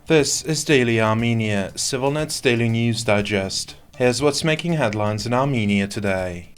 This is Daily Armenia, CivilNet's daily news digest. Here's what's making headlines in Armenia today.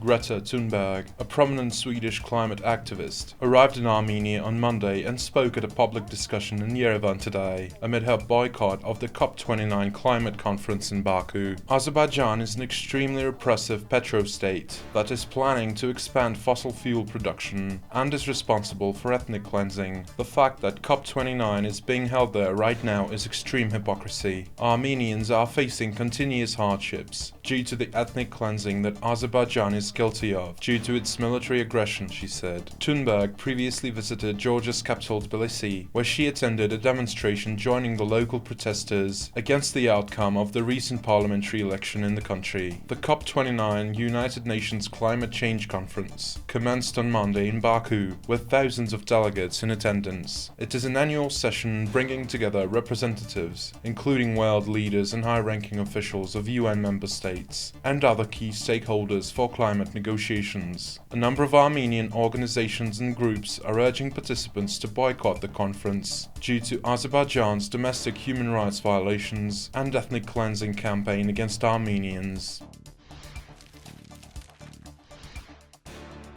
Greta Thunberg, a prominent Swedish climate activist, arrived in Armenia on Monday and spoke at a public discussion in Yerevan today, amid her boycott of the COP29 climate conference in Baku. Azerbaijan is an extremely repressive petro-state that is planning to expand fossil fuel production and is responsible for ethnic cleansing. The fact that COP29 is being held there right now is extreme hypocrisy. Armenians are facing continuous hardships due to the ethnic cleansing that Azerbaijan is guilty of due to its military aggression, she said. Thunberg previously visited Georgia's capital Tbilisi, where she attended a demonstration joining the local protesters against the outcome of the recent parliamentary election in the country. The COP29 United Nations Climate Change Conference commenced on Monday in Baku, with thousands of delegates in attendance. It is an annual session bringing together representatives, including world leaders and high-ranking officials of UN member states, and other key stakeholders for climate negotiations. A number of Armenian organizations and groups are urging participants to boycott the conference due to Azerbaijan's domestic human rights violations and ethnic cleansing campaign against Armenians.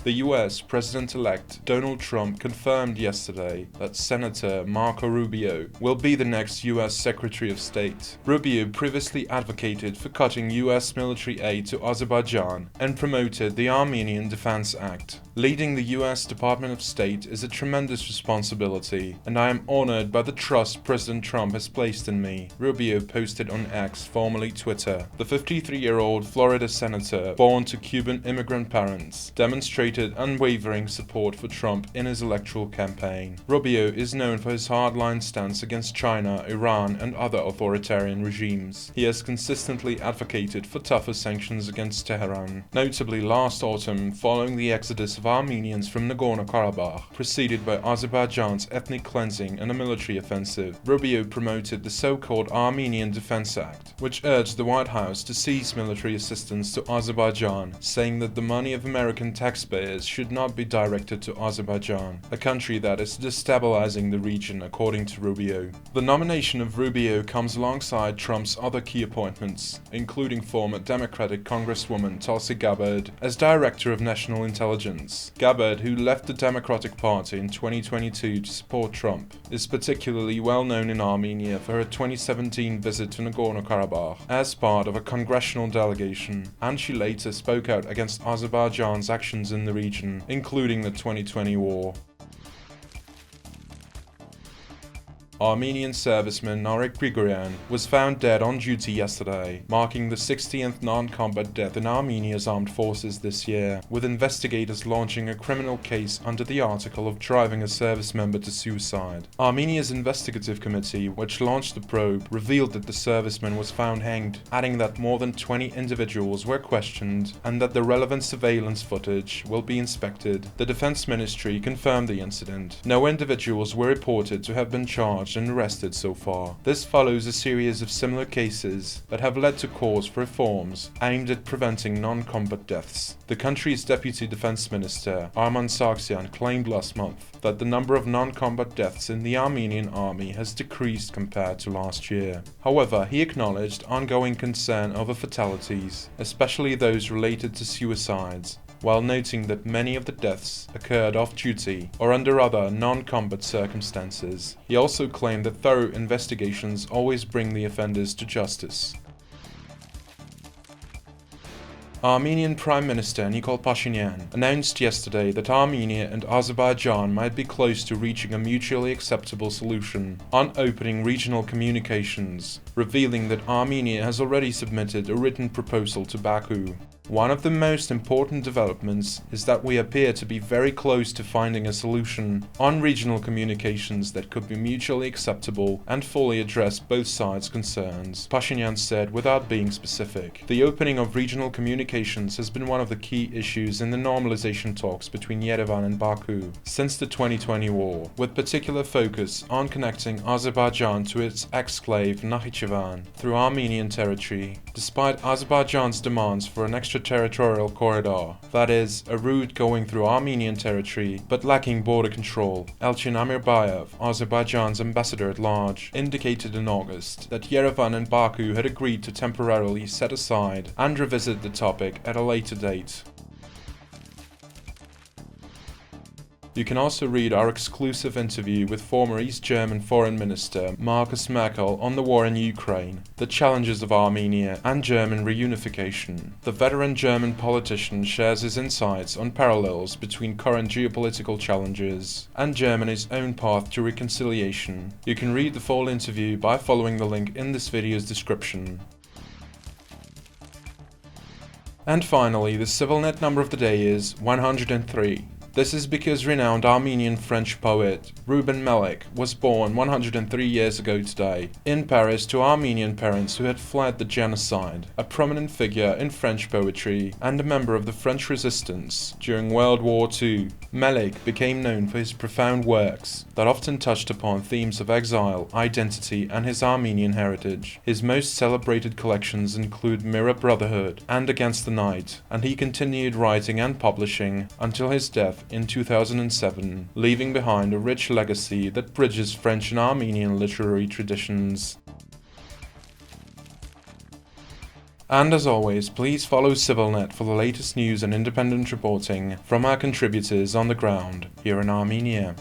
The US President-elect Donald Trump confirmed yesterday that Senator Marco Rubio will be the next US Secretary of State. Rubio previously advocated for cutting US military aid to Azerbaijan and promoted the Armenian Defense Act. Leading the US Department of State is a tremendous responsibility, and I am honored by the trust President Trump has placed in me, Rubio posted on X, formerly Twitter. The 53-year-old Florida senator, born to Cuban immigrant parents, demonstrated unwavering support for Trump in his electoral campaign. Rubio is known for his hardline stance against China, Iran, and other authoritarian regimes. He has consistently advocated for tougher sanctions against Tehran, notably last autumn following the exodus of Armenians from Nagorno-Karabakh, preceded by Azerbaijan's ethnic cleansing and a military offensive. Rubio promoted the so-called Armenian Defense Act, which urged the White House to cease military assistance to Azerbaijan, saying that the money of American taxpayers should not be directed to Azerbaijan, a country that is destabilizing the region, according to Rubio. The nomination of Rubio comes alongside Trump's other key appointments, including former Democratic Congresswoman Tulsi Gabbard as Director of National Intelligence. Gabbard, who left the Democratic Party in 2022 to support Trump, is particularly well known in Armenia for her 2017 visit to Nagorno-Karabakh as part of a congressional delegation, and she later spoke out against Azerbaijan's actions in the region, including the 2020 war. Armenian serviceman Narek Grigoryan was found dead on duty yesterday, marking the 60th non-combat death in Armenia's armed forces this year, with investigators launching a criminal case under the article of driving a service member to suicide. Armenia's investigative committee, which launched the probe, revealed that the serviceman was found hanged, adding that more than 20 individuals were questioned and that the relevant surveillance footage will be inspected. The Defense Ministry confirmed the incident. No individuals were reported to have been charged and arrested so far. This follows a series of similar cases that have led to calls for reforms aimed at preventing non-combat deaths. The country's Deputy Defense Minister, Arman claimed last month that the number of non-combat deaths in the Armenian army has decreased compared to last year. However, he acknowledged ongoing concern over fatalities, especially those related to suicides, while noting that many of the deaths occurred off-duty or under other non-combat circumstances. He also claimed that thorough investigations always bring the offenders to justice. Armenian Prime Minister Nikol Pashinyan announced yesterday that Armenia and Azerbaijan might be close to reaching a mutually acceptable solution on opening regional communications, revealing that Armenia has already submitted a written proposal to Baku. One of the most important developments is that we appear to be very close to finding a solution on regional communications that could be mutually acceptable and fully address both sides' concerns, Pashinyan said without being specific. The opening of regional communications has been one of the key issues in the normalization talks between Yerevan and Baku since the 2020 war, with particular focus on connecting Azerbaijan to its exclave Nakhichevan through Armenian territory. Despite Azerbaijan's demands for an extra extraterritorial corridor, that is, a route going through Armenian territory but lacking border control. Elchin Amirbayev, Azerbaijan's ambassador at large, indicated in August that Yerevan and Baku had agreed to temporarily set aside and revisit the topic at a later date. You can also read our exclusive interview with former East German Foreign Minister Marcus Mel on the war in Ukraine, the challenges of Armenia, and German reunification. The veteran German politician shares his insights on parallels between current geopolitical challenges and Germany's own path to reconciliation. You can read the full interview by following the link in this video's description. And finally, the CivilNet number of the day is 103. This is because renowned Armenian French poet Ruben Mik was born 103 years ago today in Paris to Armenian parents who had fled the genocide, a prominent figure in French poetry and a member of the French resistance during World War II. Mik became known for his profound works that often touched upon themes of exile, identity, and his Armenian heritage. His most celebrated collections include Mirror Brotherhood and Against the Night, and he continued writing and publishing until his death in 2007, leaving behind a rich legacy that bridges French and Armenian literary traditions. And as always, please follow CivilNet for the latest news and independent reporting from our contributors on the ground here in Armenia.